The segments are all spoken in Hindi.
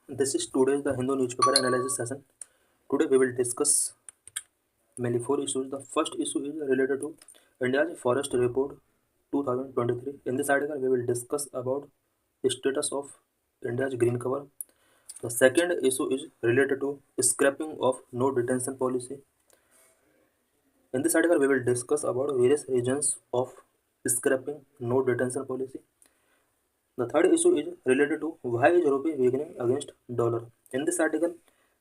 This is today's the Hindu newspaper analysis session. Today we will discuss mainly four issues. The first issue is related to India's Forest Report 2023. In this article, we will discuss about the status of India's green cover. The second issue is related to scrapping of no detention policy. In this article, we will discuss about various regions of scrapping no detention policy. The third issue is related to why is rupee weakening against dollar. In this article,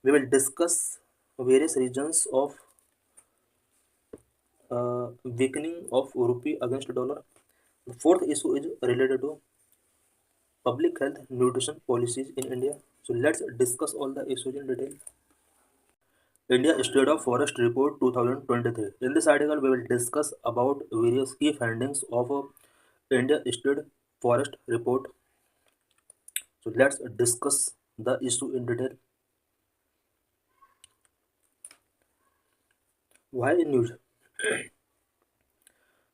we will discuss various regions of weakening of rupee against dollar. The fourth issue is related to public health nutrition policies in India. So let's discuss all the issues in detail. India State of Forest Report 2023. In this article, we will discuss about various key findings of India State Forest Report. So let's discuss the issue in detail. Why news?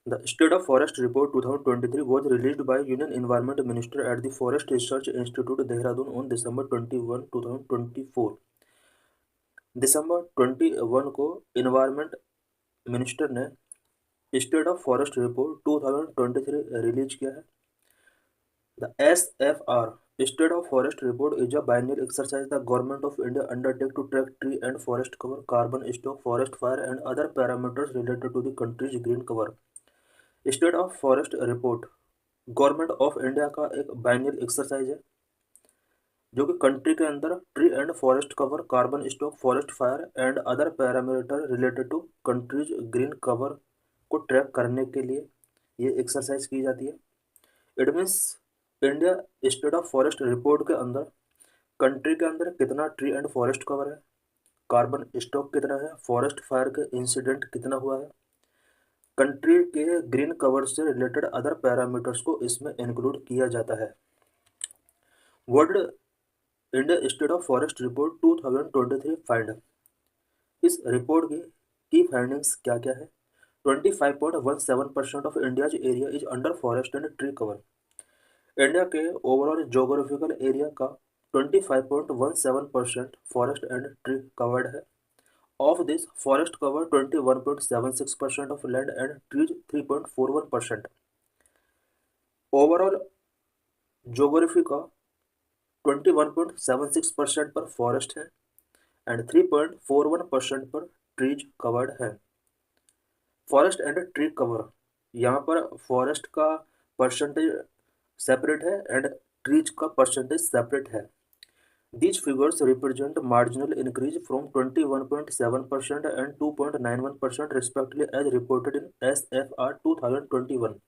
The State of Forest Report 2023 was released by Union Environment Minister at the Forest Research Institute, Dehradun on December 21, 2024. दिसंबर 21 को इन्वायरमेंट मिनिस्टर ने state of forest report 2023 release किया है. The SFR state of forest report is a binary exercise the government of India undertake to track tree and forest cover, carbon stock, forest fire and other parameters related to the country's green cover. State of forest report government of India का एक बाइनरी एक्सरसाइज है जो कि कंट्री के अंदर tree and forest cover, carbon stock, forest fire and other parameter related to country's green cover को ट्रैक करने के लिए ये एक्सरसाइज की जाती है. It means India state of forest report के अंदर कंट्री के अंदर कितना ट्री एंड फॉरेस्ट कवर है, कार्बन स्टॉक कितना है, फॉरेस्ट फायर के इंसिडेंट कितना हुआ है, कंट्री के ग्रीन कवर से रिलेटेड अदर पैरामीटर्स को इसमें इंक्लूड किया जाता है. World India state of forest report 2023 find. इस रिपोर्ट की फाइंडिंग्स क्या क्या है? 25.17% of India's area is under forest and tree cover. India के ओवरऑल जोग्राफिकल एरिया का 25.17% फॉरेस्ट एंड ट्री कवर्ड है. Of this forest cover 21.76% of land and trees 3.41%. Overall geography का 21.76% पर फॉरेस्ट है एंड 3.41% पर ट्रीज कवर्ड है. फॉरेस्ट एंड ट्री कवर, यहाँ पर फॉरेस्ट का परसेंटेज सेपरेट है एंड ट्रीज का परसेंटेज सेपरेट है. These figures represent marginal increase from 21.7% and 2.91% respectively as reported in SFR 2021.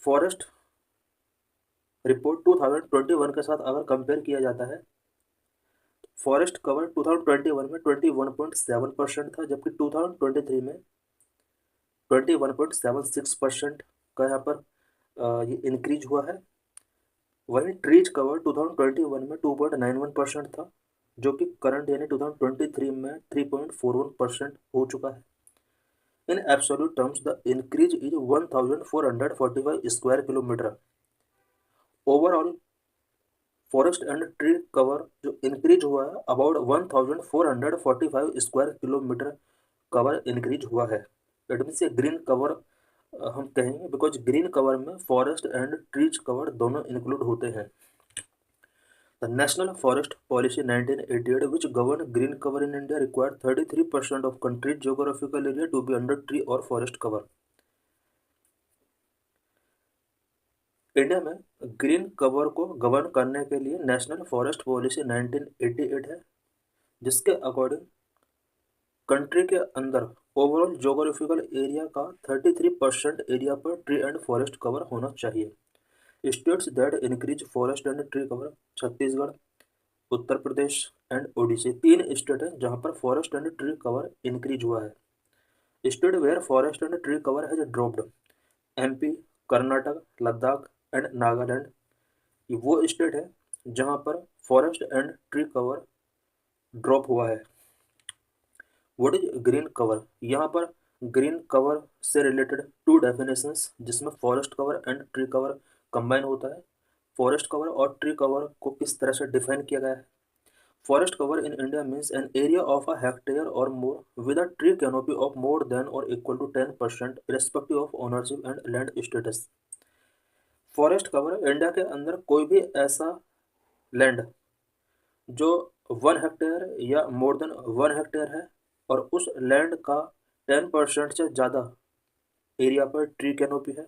Forest report 2021 के साथ अगर कंपेयर किया जाता है, फॉरेस्ट कवर 2021 में 21.7% था, जबकि 2023 में 21.76% का यहाँ पर ये इंक्रीज हुआ है. वहीं ट्रीज कवर 2021 में 2.91% था, जो कि करंट यानी 2023 में 3.41% हो चुका है. In absolute terms the increase is 1445 square kilometre. Overall forest and tree cover जो इंक्रीज हुआ है about 1445 square kilometre cover increase हुआ है. इट मीन्स ये ग्रीन कवर हम कहेंगे बिकॉज ग्रीन कवर में फॉरेस्ट एंड ट्रीज कवर दोनों इंक्लूड होते हैं. The national forest policy 1988 which govern green cover in India required 33% of country's geographical area to be under tree और फॉरेस्ट कवर. इंडिया में ग्रीन कवर को गवर्न करने के लिए नेशनल फॉरेस्ट पॉलिसी 1988 है, जिसके अकॉर्डिंग कंट्री के अंदर ओवरऑल जोग्राफिकल एरिया का 33% एरिया पर ट्री एंड फॉरेस्ट कवर होना चाहिए. States that increase forest and tree cover Chhattisgarh, Uttar Pradesh and Odisha. 3 state हैं जहां पर forest and tree cover increase हुआ है. State where forest and tree cover has dropped: MP, Karnataka, Ladakh and Nagaland. ये वो स्टेट है जहां पर forest and tree cover drop हुआ है. What is green cover? यहाँ पर ग्रीन कवर से रिलेटेड 2 डेफिनेशंस जिसमें forest cover and tree cover combine होता है. फॉरेस्ट कवर और ट्री कवर को किस तरह से डिफाइन किया गया है? Forest cover in India means an area of a hectare or more with a tree canopy of more than or equal to 10% respective of ownership and land status. Forest cover India के अंदर कोई भी ऐसा लैंड जो 1 हेक्टेयर या मोर देन 1 हेक्टेयर है और उस लैंड का 10% से ज़्यादा एरिया पर ट्री कैनोपी है।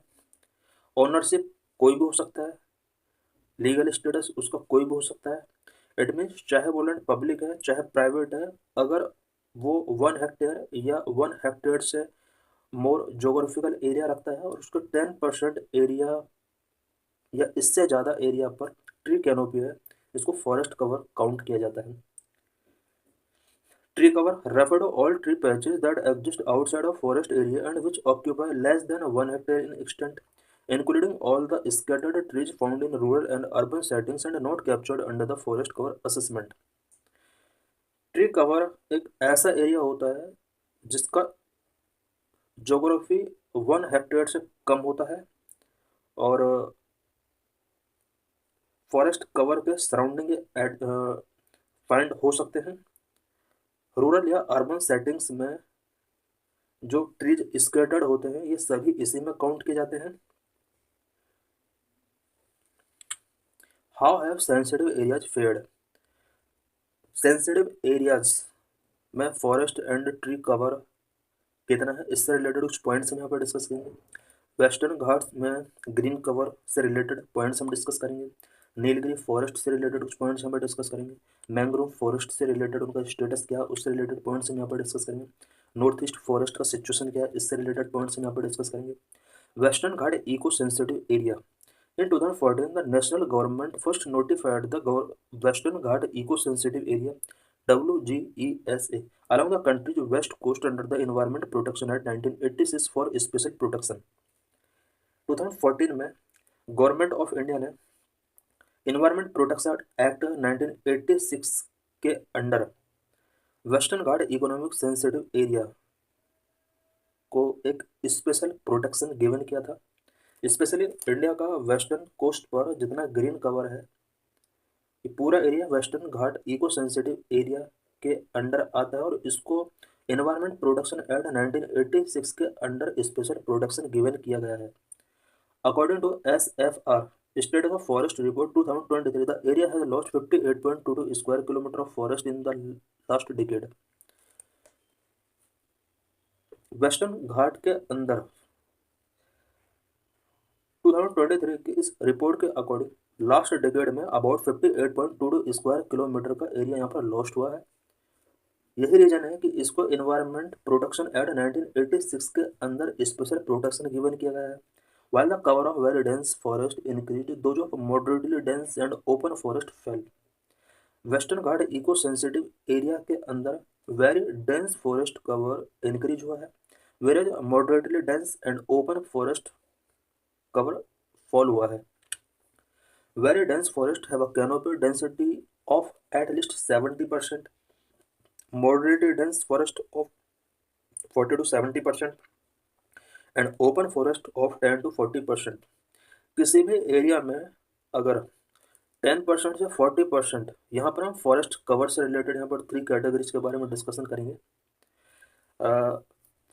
ओनरशिप कोई भी हो सकता है, लीगल स्टेटस उसका कोई भी हो सकता है। इट मीन्स चाहे वो लैंड पब्लिक है चाहे प्राइवेट है, अगर वो 1 हेक्टेयर या 1 हेक्टेयर से मोर जोग्राफिकल एरिया रखता है और उसका 10% एरिया या इससे ज़्यादा एरिया पर ट्री कैनोपी है, इसको फॉरेस्ट कवर काउंट किया जाता है। Tree cover refer to all tree patches that exist outside of forest area and which occupy less than 1 hectare in extent, including all the scattered trees found in rural and urban settings and not captured under the forest cover assessment। Tree cover एक ऐसा एरिया होता है जिसका जोग्राफी 1 हेक्टेयर से कम होता है और फॉरेस्ट कवर के सराउंडिंग फाइंड हो सकते हैं। रूरल या अर्बन सेटिंग्स में जो ट्रीज स्केटर्ड होते हैं ये सभी इसी में काउंट किए जाते हैं। How have sensitive areas fared? Sensitive areas में फॉरेस्ट एंड ट्री कवर कितना है, इससे रिलेटेड कुछ पॉइंट्स हम यहाँ पर डिस्कस करेंगे। वेस्टर्न घाट्स में ग्रीन कवर से रिलेटेड पॉइंट्स हम डिस्कस करेंगे। नीलगिरी फॉरेस्ट से रिलेटेड कुछ पॉइंट्स हम यहाँ पर डिस्कस करेंगे। मैंग्रोव फॉरेस्ट से रिलेटेड उनका स्टेटस क्या है उससे रिलेटेड पॉइंट्स हम यहाँ पर डिस्कस करेंगे। नॉर्थ ईस्ट फॉरेस्ट का सिचुएशन क्या है इससे रिलेटेड पॉइंट्स हम यहाँ पर डिस्कस करेंगे। Western Ghat eco sensitive area. In 2014, the national government first notified the Western Ghat Eco-Sensitive Area (WGESA) along the country's west coast under the Environment Protection Act 1986 for special protection। 2014 में गवर्नमेंट ऑफ इंडिया ने इन्वायरमेंट प्रोटेक्शन एक्ट 1986 के अंडर वेस्टर्न घाट इकोनॉमिक सेंसिटिव एरिया को एक स्पेशल प्रोटेक्शन गिवन किया था। स्पेशली इंडिया का वेस्टर्न कोस्ट पर जितना ग्रीन कवर है ये पूरा area western Ghat eco sensitive area के अंडर आता है और इसको एनवायरमेंट प्रोटेक्शन एक्ट 1986 के अंडर स्पेशल प्रोटेक्शन गिवन किया गया है। According to SFR state of forest report 2023, the area has lost 58.22 square kilometre of forest in the last decade. Western Ghat के अंदर 2023 की इस रिपोर्ट के अकॉर्डिंग लास्ट डिकेड में अबाउट 58.22 स्क्वायर किलोमीटर का एरिया यहाँ पर लॉस्ट हुआ है। यही रीजन है कि इसको इन्वायरमेंट प्रोटेक्शन एक्ट 1986 के अंदर स्पेशल प्रोटेक्शन गिवन किया गया है। While the cover of very dense forest increased, those of moderately dense and open forest fell। Western Ghat eco sensitive area के अंदर very dense forest cover increase हुआ है, whereas moderately dense and open forest cover fall हुआ है। Very dense forest have a canopy density of at least 70%, moderately dense forest of 40 to 70% and open forest of 10 to 40%। किसी भी एरिया में अगर 10% से 40%, यहाँ पर हम फॉरेस्ट कवर से रिलेटेड यहाँ पर 3 कैटेगरीज के बारे में डिस्कशन करेंगे।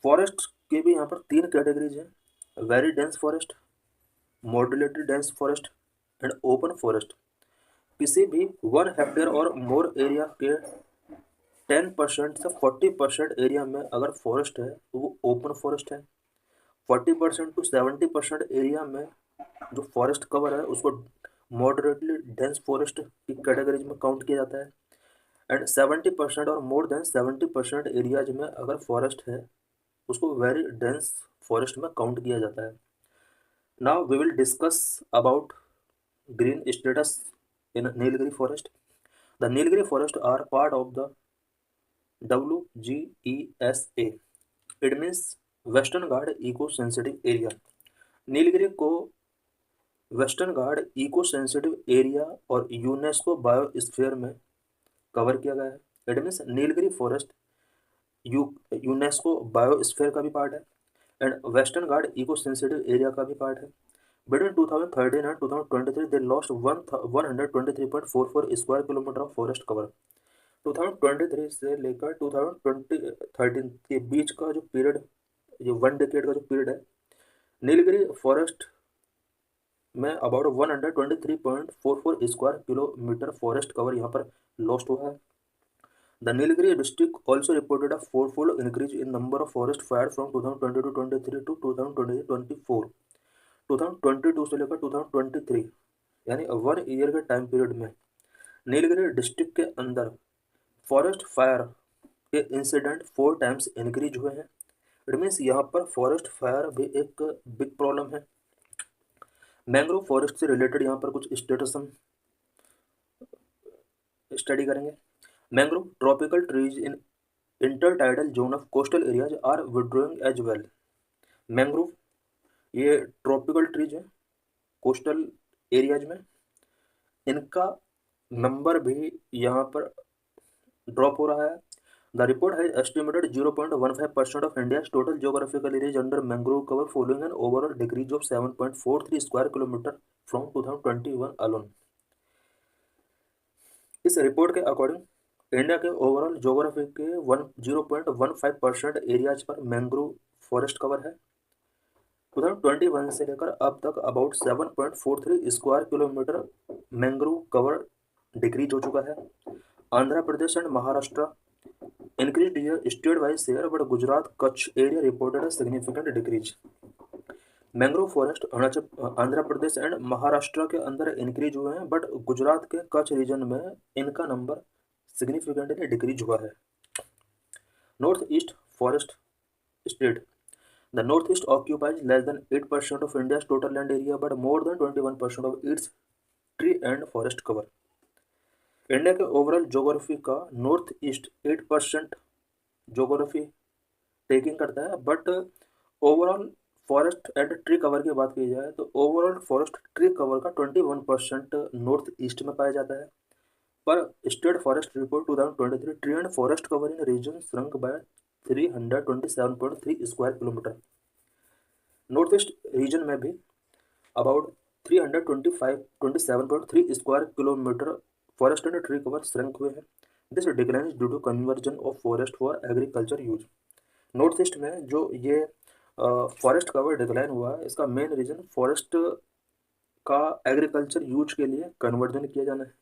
फॉरेस्ट के भी यहाँ पर 3 कैटेगरीज हैं, very dense forest, moderately dense forest and open forest. किसी भी 1 हेक्टेयर और मोर एरिया के 10% से 40% एरिया में अगर फॉरेस्ट है तो वो ओपन फॉरेस्ट है। 40% to 70% एरिया में जो फॉरेस्ट कवर है उसको मॉडरेटली डेंस फॉरेस्ट की कैटेगरीज में काउंट किया जाता है एंड 70% और मोर देन 70% एरियाज में अगर फॉरेस्ट है उसको वेरी डेंस फॉरेस्ट में काउंट किया जाता है। Now we will discuss about green status in Nilgiri forest. The Nilgiri forest are part of the WGESA। It means Western Ghat eco sensitive area. Nilgiri को Western Ghat eco sensitive area और यूनेस्को बायोस्फीयर में कवर किया गया है। It means Nilgiri forest UNESCO biosphere का भी पार्ट है and Western Ghat eco sensitive area का भी पार्ट है। Between 2013 and 2023, they lost 123.44 square kilometre of forest cover. 2023 से लेकर 2013 के बीच का जो पीरियड, जो 1 डेकेड का जो पीरियड है, नीलगिरी फॉरेस्ट में about 123.44 square kilometre forest cover यहाँ पर लॉस्ट हुआ है। The Nilgiri district also reported a fourfold increase in number of forest fire from 2022-23 to 2023-24। 2022 से लेकर 2023 यानी 1 ईयर के टाइम पीरियड में नीलगिरी डिस्ट्रिक्ट के अंदर फॉरेस्ट फायर के इंसिडेंट 4 टाइम्स इंक्रीज हुए हैं। इट मीन्स यहाँ पर फॉरेस्ट फायर भी एक बिग प्रॉब्लम है। मैंग्रोव फॉरेस्ट से रिलेटेड यहाँ पर कुछ स्टेटस हम स्टडी करेंगे। Mangrove tropical trees in intertidal zone of coastal areas are withdrawing as well. Mangrove ये ट्रॉपिकल ट्रीज है कोस्टल एरियाज में, इनका नंबर भी यहाँ पर ड्रॉप हो रहा है। The report has estimated 0.15% of India's total geographical areas under mangrove cover following an overall decrease of 7.43 square kilometre from 2021 alone. इस रिपोर्ट के अकॉर्डिंग इंडिया के ओवरऑल ज्योग्राफी के 0.15% एरियाज पर मैंग्रोव फॉरेस्ट कवर है। 2021 से लेकर अब तक about 7.43 square kilometre mangrove cover decrease हो चुका है। Andhra Pradesh and Maharashtra increased here state-wise share, but Gujarat, Kutch area reported a significant decrease. Mangrove forest Andhra Pradesh and Maharashtra के अंदर इंक्रीज हुए हैं, बट गुजरात के कच्छ रीजन में इनका नंबर सिग्निफिकेंटली डिक्रीज हुआ है। North east forest state. The north east occupies less than 8% of India's total land area, but more than 21% of its tree and forest cover. India के ओवरऑल ज्योग्राफी का नॉर्थ ईस्ट 8% ज्योग्राफी टेकिंग करता है, but overall forest and tree cover की बात की जाए तो ओवरऑल फॉरेस्ट ट्री कवर का 21% नॉर्थ ईस्ट में पाया जाता है। पर state forest report 2023 tree and forest cover in region shrunk by 327.3 square kilometre. North east region में भी about 327.3 square kilometre forest and tree cover shrunk हुए हैं। This decline is due to conversion of forest for agriculture use. North east में जो ये फॉरेस्ट कवर डिक्लाइन हुआ है, इसका मेन रीजन फॉरेस्ट का एग्रीकल्चर यूज के लिए कन्वर्जन किया जाना है।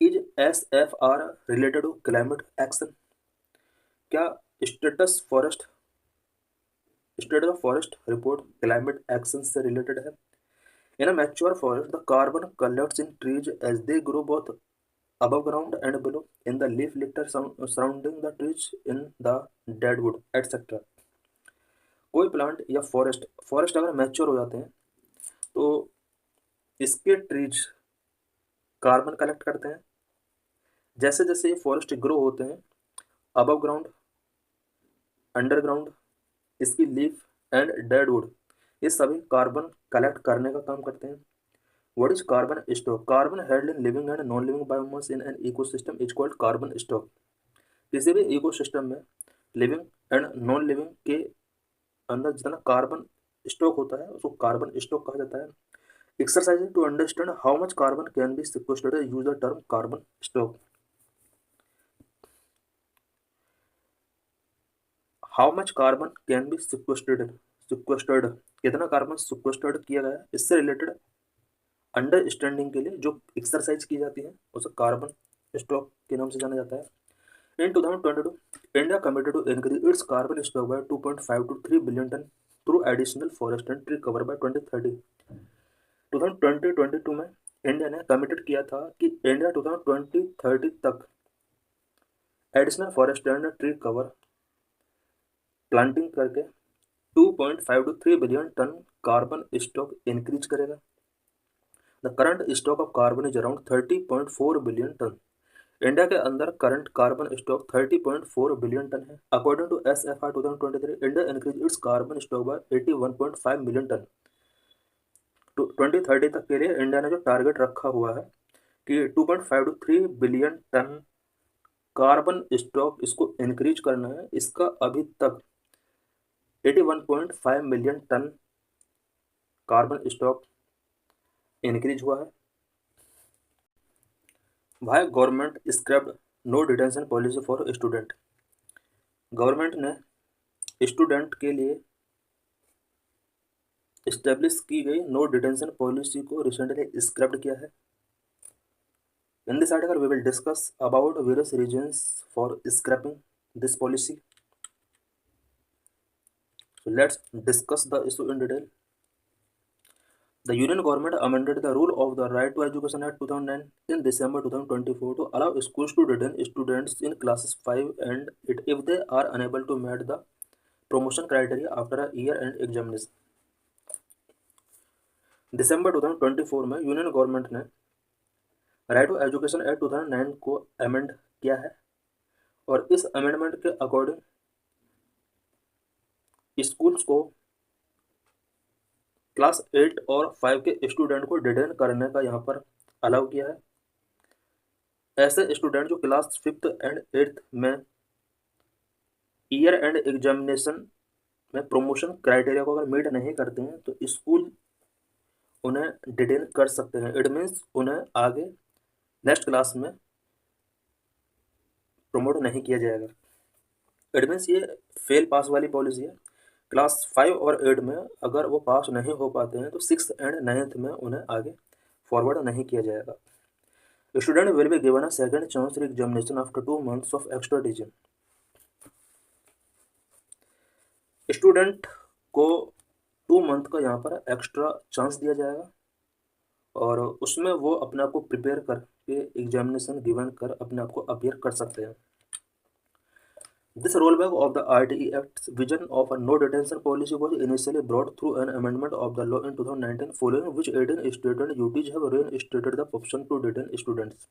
Is SFR related to climate action? क्या status of forest report climate action से रिलेटेड है? In a mature forest, the carbon collects in trees as they grow both above ground and below in the leaf litter surrounding the trees, in the deadwood, etc. कोई प्लांट या फॉरेस्ट अगर मैच्योर हो जाते हैं तो इसके ट्रीज कार्बन कलेक्ट करते हैं। जैसे जैसे ये फॉरेस्ट ग्रो होते हैं, अबव ग्राउंड, अंडरग्राउंड, इसकी लीफ एंड डेडवुड, ये सभी कार्बन कलेक्ट करने का काम करते हैं। What is carbon stock? Carbon held in living and non living biomass in an ecosystem is called carbon stock. किसी भी इकोसिस्टम में लिविंग एंड नॉन लिविंग के अंदर जितना कार्बन स्टॉक होता है उसको कार्बन स्टॉक कहा जाता है। Exercise to understand how much carbon can be sequestered, use the term carbon stock. How much carbon can be sequestered, कितना कार्बन सिक्वेस्टेड किया गया है, इससे रिलेटेड अंडरस्टैंडिंग के लिए जो एक्सरसाइज की जाती है उसे कार्बन स्टॉक के नाम से जाना जाता है। In 2022, India committed to increase its carbon stock by 2.5 to 3 billion ton through additional forest and tree cover by 2030। 2022 में इंडिया ने कमिटेड किया था कि इंडिया 2030 तक additional forest and tree cover planting करके 2.5 to 3 billion ton carbon stock increase करेगा। The current stock of carbon is around 30.4 billion tonne. India के अंदर current carbon stock 30.4 billion tonne है। According to SFR 2023, India increase its carbon stock by 81.5 million tonne. 2030 तक के लिए इंडिया ने जो टारगेट रखा हुआ है कि 2.5 to 3 billion ton carbon stock इसको इंक्रीज करना है, इसका अभी तक 81.5 million ton carbon stock increase हुआ है। Why government scrapped no detention policy for student. Government ने स्टूडेंट के लिए इस्टेब्लिश की गई नो डिटेंशन पॉलिसी को रिसेंटली स्क्रैप्ड किया है। In this article, we will discuss about various reasons for scrapping this policy. So let's discuss the issue in detail. The Union government amended the rule of the Right to Education Act 2009 in December 2024 to allow schools to detain students in classes 5 and 8 if they are unable to meet the promotion criteria after a year-end examination. दिसंबर 2024 में यूनियन गवर्नमेंट ने राइट टू एजुकेशन एक्ट 2009 को अमेंड किया है और इस अमेंडमेंट के अकॉर्डिंग स्कूल्स को क्लास 8 और 5 के स्टूडेंट को डिटेन करने का यहाँ पर अलाउ किया है। ऐसे स्टूडेंट जो क्लास 5th एंड 8th में ईयर एंड एग्जामिनेशन में प्रमोशन क्राइटेरिया को अगर मीट नहीं करते हैं तो स्कूल उन्हें डिटेन कर सकते हैं। इट मीन्स उन्हें आगे नेक्स्ट क्लास में प्रमोट नहीं किया जाएगा। इट मीन्स ये फेल पास वाली पॉलिसी है। क्लास 5 और 8 में अगर वो पास नहीं हो पाते हैं तो 6th एंड 9th में उन्हें आगे फॉरवर्ड नहीं किया जाएगा। Student will be given a second chance re examination after 2 months of extra teaching. Student को 2 month का यहाँ पर एक्स्ट्रा चांस दिया जाएगा और उसमें वो अपने आप को प्रिपेयर करके एग्जामिनेशन गिवन कर अपने आप को अपीयर कर सकते हैं। This rollback of the RTE Act's vision of a no detention policy was initially brought through an amendment of the law in 2019, following which 18 state and UTs have reinstated the option to detain students.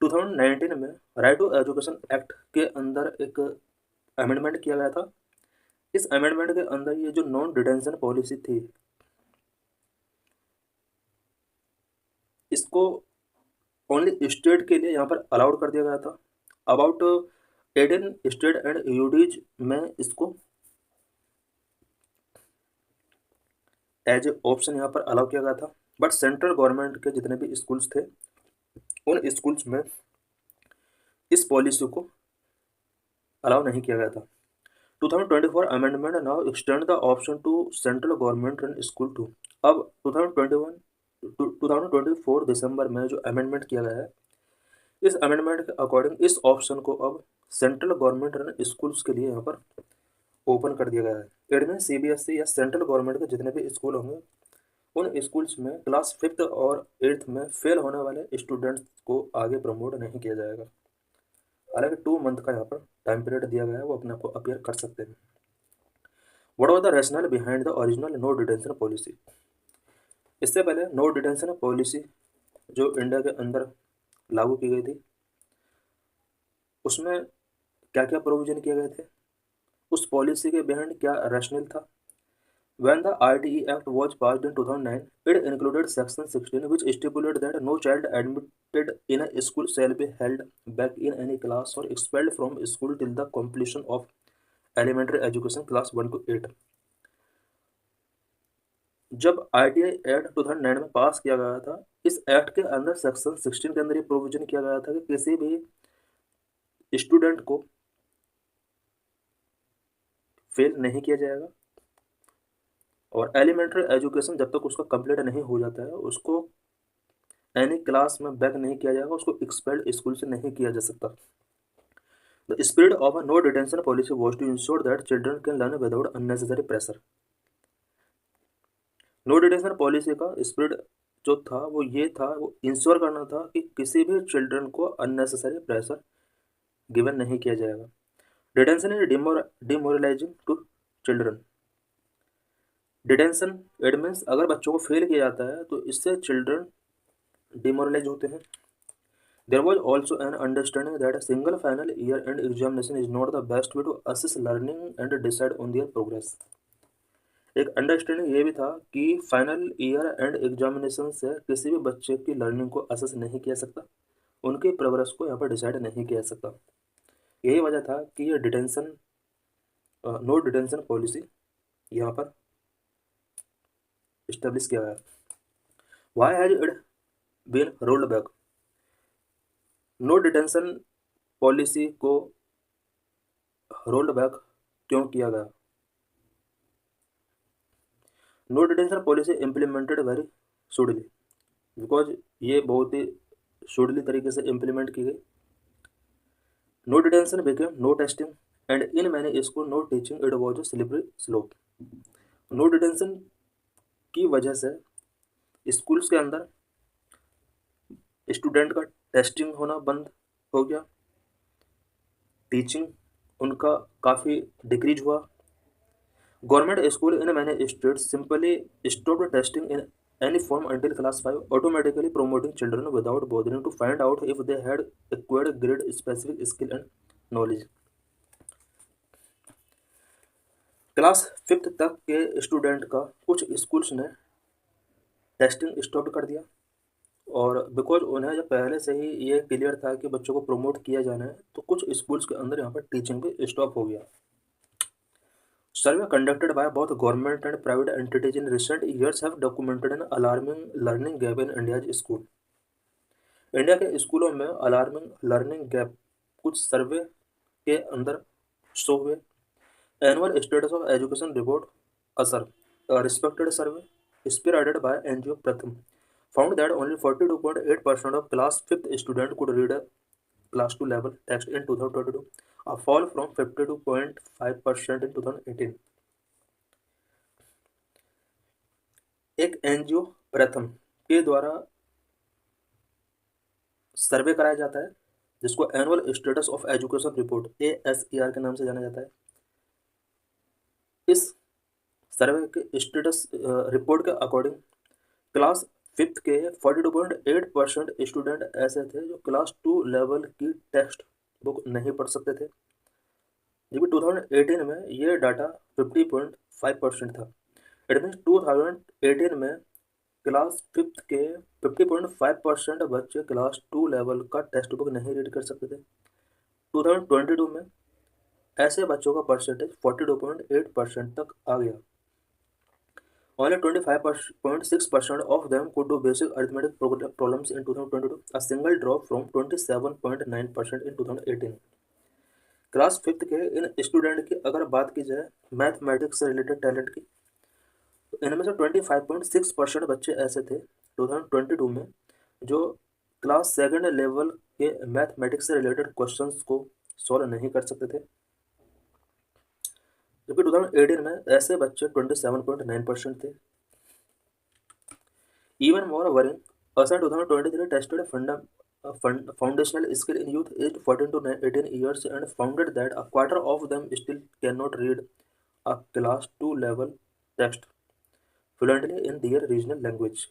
2019 में राइट टू एजुकेशन एक्ट के अंदर एक अमेंडमेंट किया गया था। इस अमेंडमेंट के अंदर ये जो नॉन डिटेंशन पॉलिसी थी इसको ओनली स्टेट के लिए यहाँ पर अलाउड कर दिया गया था। अबाउट 18 स्टेट एंड यूटीज में इसको एज ए ऑप्शन यहाँ पर अलाउ किया गया था। बट सेंट्रल गवर्नमेंट के जितने भी स्कूल्स थे उन स्कूल्स में इस पॉलिसी को अलाउ नहीं किया गया था। 2024 amendment now extend the option to central government run school too. अब 2024 दिसंबर में जो अमेंडमेंट किया गया है इस अमेंडमेंट के अकॉर्डिंग इस ऑप्शन को अब सेंट्रल गवर्नमेंट रन स्कूल्स के लिए यहाँ पर ओपन कर दिया गया है। इट मीन CBSE या सेंट्रल गवर्नमेंट के जितने भी स्कूल होंगे उन स्कूल्स में क्लास 5th और 8th में फेल होने वाले स्टूडेंट्स को आगे प्रमोट नहीं किया जाएगा। हालांकि 2 month का यहाँ पर टाइम पीरियड दिया गया है, वो अपने आप को अपीयर कर सकते हैं। What was the rationale behind the original no detention policy. इससे पहले नो डिटेंशन पॉलिसी जो इंडिया के अंदर लागू की गई थी उसमें क्या क्या प्रोविजन किए गए थे, उस पॉलिसी के बिहाइंड क्या रैशनल था। When the RTE Act was passed in 2009, it included Section 16, which stipulated that no child admitted in a school shall be held back in any class or expelled from school till the completion of elementary education class 1 to 8। जब RTI Act 2009 में पास किया गया था इस एक्ट के अंदर सेक्शन 16 के अंदर ये प्रोविजन किया गया था कि किसी भी स्टूडेंट को फेल नहीं किया जाएगा और एलिमेंट्री एजुकेशन जब तक उसका कंप्लीट नहीं हो जाता है उसको एनी क्लास में बैक नहीं किया जाएगा, उसको एक्सपेल्ड स्कूल से नहीं किया जा सकता। The spirit of a no detention policy was to ensure that children can learn without unnecessary pressure. No detention policy का स्पिरिट जो था वो ये था, वो इंश्योर करना था कि किसी भी चिल्ड्रन को अननेसेसरी प्रेशर गिवन नहीं किया जाएगा। Detention is demoralising to children. Detention it means अगर बच्चों को फेल किया जाता है तो इससे चिल्ड्रन डिमोरलाइज होते हैं। There was also an understanding that a single final year end examination is not the best way to assess learning and decide on their progress. एक अंडरस्टैंडिंग ये भी था कि फाइनल ईयर एंड एग्जामिनेशन से किसी भी बच्चे की लर्निंग को असेस नहीं किया सकता, उनके प्रोग्रेस को यहाँ पर डिसाइड नहीं किया सकता। यही वजह था कि ये डिटेंशन नो डिटेंशन पॉलिसी यहाँ पर इस्टेब्लिश किया गया। Why has it been rolled back? No detention policy को रोल्ड बैक क्यों किया गया? No detention policy implemented very suddenly, because ये बहुत ही सुडली तरीके से इम्प्लीमेंट की गई। No detention became no testing and in many school no teaching, it was a slippery slope. No detention की वजह से स्कूल्स के अंदर स्टूडेंट का टेस्टिंग होना बंद हो गया, टीचिंग उनका काफ़ी डिक्रीज हुआ। Government school in many states simply stopped testing in any form until class 5, automatically promoting children without bothering to find out if they had acquired grade specific skill and knowledge। Class 5th तक के स्टूडेंट का कुछ स्कूल्स ने टेस्टिंग स्टॉप कर दिया, और बिकॉज उन्हें जब पहले से ही ये क्लियर था कि बच्चों को प्रमोट किया जाना है, तो कुछ स्कूल्स के अंदर यहाँ पर टीचिंग भी स्टॉप हो गया। सर्वे conducted by both government and private entities in recent years have documented an alarming learning gap in India's school. India के स्कूलों में अलार्मिंग लर्निंग गैप कुछ सर्वे के अंदर शो हुए। Annual status of education report असर रिस्पेक्टेड सर्वे स्पीडेड बाय एनजीओ प्रथम found that only 42.8% of class 5th student could read a class 2 level text in 2022, a fall from 52.5% in 2018। एक एनजीओ प्रथम के द्वारा सर्वे कराया जाता है, जिसको annual status of education report ASER के नाम से जाना जाता है। इस सर्वे के स्टेटस रिपोर्ट के अकॉर्डिंग क्लास 5th के 42.8% स्टूडेंट ऐसे थे जो क्लास 2 लेवल की टेक्स्ट बुक नहीं पढ़ सकते थे, जबकि 2018 में ये डाटा 50.5% था। इट मीन्स 2018 में क्लास 5th के 50.5% बच्चे क्लास 2 लेवल का टेक्स्ट बुक नहीं रीड कर सकते थे। 2022 में ऐसे बच्चों का परसेंटेज 42.8% तक आ गया। Only 25.6% of them could do basic arithmetic problems in 2022, a single drop from 27.9% in 2018। Class 5th के इन स्टूडेंट की अगर बात की जाए मैथमेटिक्स से रिलेटेड टैलेंट की, तो इनमें से 25.6% बच्चे ऐसे थे 2022 में जो क्लास 2nd लेवल के मैथमेटिक्स से रिलेटेड क्वेश्चंस को सॉल्व नहीं कर सकते थे, जबकि 2018 में ऐसे बच्चे 27.9% थे। Even more worrying, ASA 2023 tested foundational skill in youth aged 14 to 18 years and found that a quarter of them still cannot read a class 2 level text fluently in their regional language।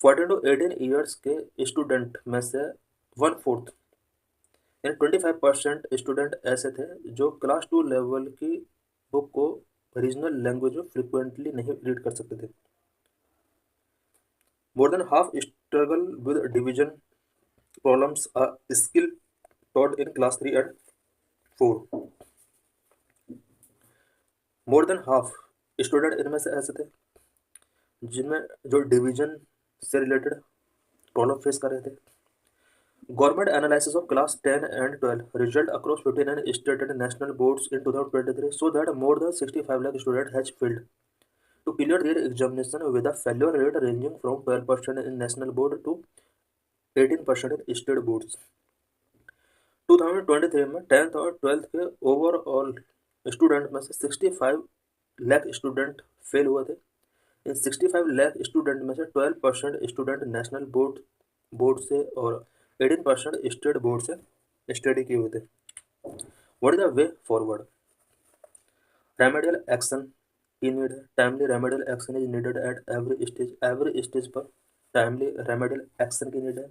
14 to 18 years के स्टूडेंट में से 1/4 यानी 25% स्टूडेंट ऐसे थे जो क्लास 2 लेवल की बुक को रीजनल लैंग्वेज में फ्रिक्वेंटली नहीं रीड कर सकते थे। More than half struggle with division problems, a skill taught in class 3 and 4। More than half student इनमें से ऐसे थे जिनमें जो डिवीजन से रिलेटेड प्रॉब्लम फेस कर रहे थे। Government analysis of class 10 and 12 result across 59 state and national boards in 2023 so that more than 65 lakh students has failed to clear their examination with a failure rate ranging from 12% in national board to 18% in state boards। 2023 में 10th और 12th के ओवरऑल स्टूडेंट में से 65 लाख स्टूडेंट फेल हुए थे। इन 65 लाख स्टूडेंट में से 12% स्टूडेंट नेशनल बोर्ड से और 18% स्टेट बोर्ड से स्टडी किए हुए थे। What is the way forward? Remedial action की नीड है। Timely remedial action is needed at every stage पर टाइमली रेमेडियल एक्शन की नीड है।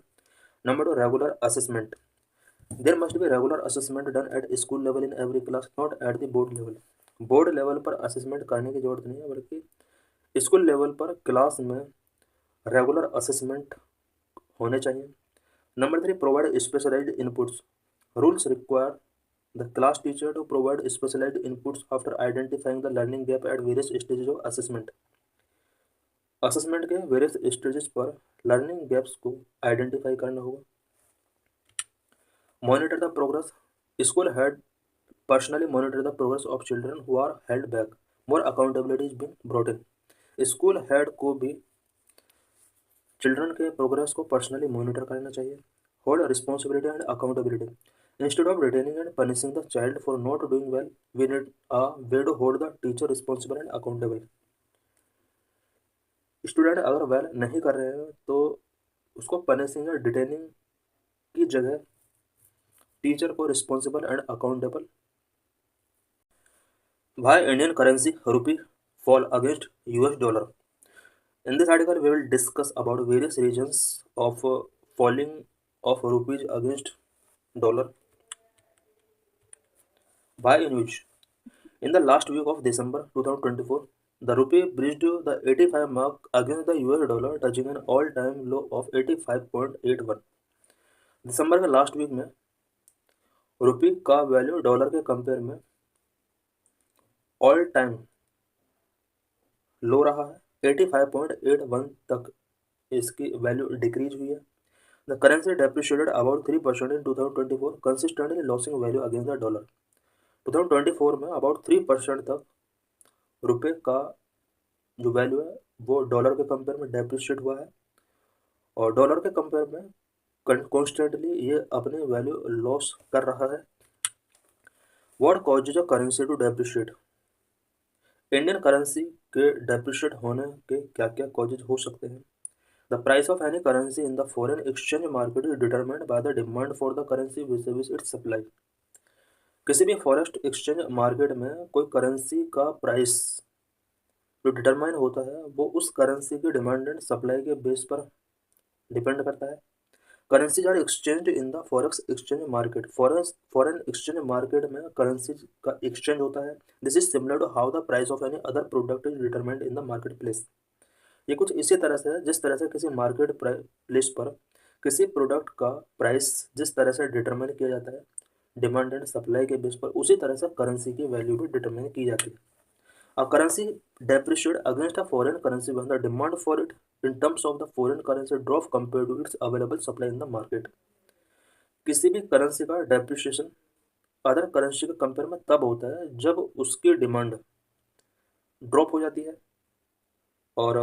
Number 2, regular assessment. There must be regular assessment done at school level in every class, not at the board level. Board level पर असेसमेंट करने की जरूरत नहीं है, बल्कि स्कूल लेवल पर क्लास में रेगुलर असेसमेंट होने चाहिए। Number 3, provide specialised inputs. Rules require the class teacher to provide specialized inputs after identifying the learning gap at various stages of assessment। Assessment के वेरियस स्टेजेस पर लर्निंग गैप्स को आइडेंटिफाई करना होगा। Monitor the progress, school head personally monitor the progress of children who are held back, more accountability is being brought in. School head को भी चिल्ड्रन के प्रोग्रेस को पर्सनली मॉनिटर करना चाहिए। Hold responsibility and accountability, instead of retaining and punishing the child for not doing well, we need a way to hold the teacher responsible and accountable. Student अगर वेल नहीं कर रहे हैं तो उसको पनिशिंग या डिटेनिंग की जगह टीचर को responsible and accountable. Why Indian currency rupee fall against US dollar? In this article, we will discuss about various reasons of falling of rupees against dollar. Why in which? In the last week of December 2024, the rupee breached the 85 mark against the US dollar, touching an all-time low of 85.81. दिसंबर के लास्ट वीक में रुपी का वैल्यू डॉलर के कंपेयर में ऑल टाइम लो रहा है, 85.81 तक इसकी वैल्यू डिक्रीज हुई है। The currency depreciated about 3% in 2024, consistently losing value against the dollar. 2024 में अबाउट 3% तक रुपए का जो वैल्यू है वो डॉलर के कंपेयर में डेप्रिशिएट हुआ है और डॉलर के कंपेयर में कॉन्स्टेंटली ये अपनी वैल्यू लॉस कर रहा है। What causes a currency to depreciate? Indian currency के डेप्रिशिएट होने के क्या क्या कॉजेज हो सकते हैं? The price of any currency in the foreign exchange market is determined by the demand for the currency vis-a-vis its supply. किसी भी फॉरेस्ट एक्सचेंज मार्केट में कोई करेंसी का प्राइस जो डिटरमाइन होता है वो उस करेंसी की डिमांड एंड सप्लाई के बेस पर डिपेंड करता है। Currencies are exchange in the forex exchange market, foreign exchange market में करेंसी का एक्सचेंज होता है। This is similar to how the price of any other product is determined in the market place. ये कुछ इसी तरह से है जिस तरह से किसी मार्केट प्लेस पर किसी प्रोडक्ट का प्राइस जिस तरह से डिटरमाइन किया जाता है डिमांड एंड सप्लाई के बेस पर, उसी तरह से करेंसी की वैल्यू भी डिटरमाइन की जाती है। A currency depreciate against a foreign currency when the demand for it in terms of the foreign currency drop compare to its available supply in the market. किसी भी करेंसी का डेप्रिशिएशन अदर करेंसी के कंपेयर में तब होता है जब उसकी डिमांड ड्रॉप हो जाती है और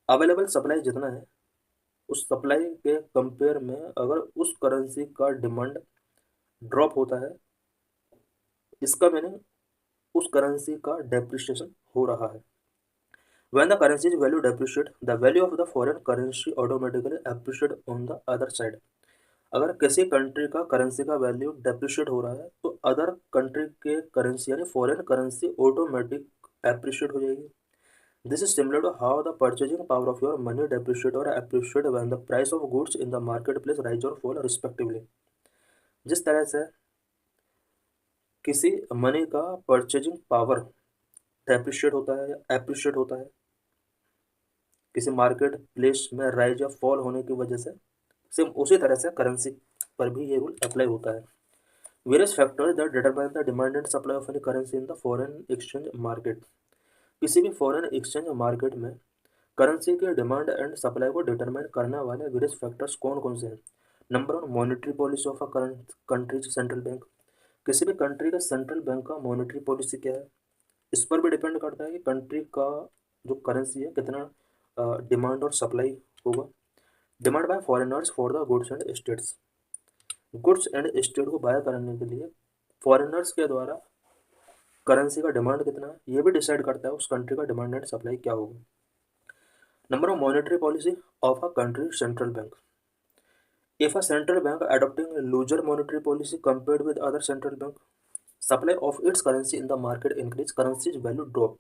अवेलेबल सप्लाई जितना है उस सप्लाई के कंपेयर में अगर उस करेंसी का डिमांड ड्रॉप होता है, इसका मीनिंग उस करेंसी का डेप्रिशिएशन हो रहा है। When the currency's value depreciate, the value of the foreign currency automatically appreciate on the other side. अगर किसी कंट्री का करेंसी का वैल्यू डेप्रिशिएट हो रहा है तो अदर कंट्री के करेंसी यानी फॉरेन करेंसी ऑटोमेटिक एप्रिशिएट हो जाएगी। This is similar to how the purchasing power of your money depreciate or appreciate when the price of goods in the marketplace rise or fall respectively. जिस तरह से किसी मनी का परचेजिंग पावर डेप्रिशिएट होता है या एप्रिशिएट होता है किसी मार्केट प्लेस में राइज या फॉल होने की वजह से, सेम उसी तरह से करेंसी पर भी ये रूल अप्लाई होता है। Various factors that determine the demand and supply of any currency in the foreign exchange market. किसी भी फॉरेन एक्सचेंज मार्केट में करेंसी के डिमांड एंड सप्लाई को डिटरमाइन करने वाले वेरियस फैक्टर्स कौन कौन से हैं? Number 1, monetary policy of a countries central bank. किसी भी कंट्री का सेंट्रल बैंक का मॉनेटरी पॉलिसी क्या है, इस पर भी डिपेंड करता है कि कंट्री का जो करेंसी है कितना डिमांड और सप्लाई होगा। Demand by foreigners for the goods and states. Goods and state को बाय करने के लिए फॉरेनर्स के द्वारा करेंसी का डिमांड कितना है ये भी डिसाइड करता है उस कंट्री का डिमांड एंड सप्लाई क्या होगा। Number 1, monetary policy of a country central bank. If a central bank adopting a looser monetary policy compared with other central bank, supply of its currency in the market increase, currency's value drop.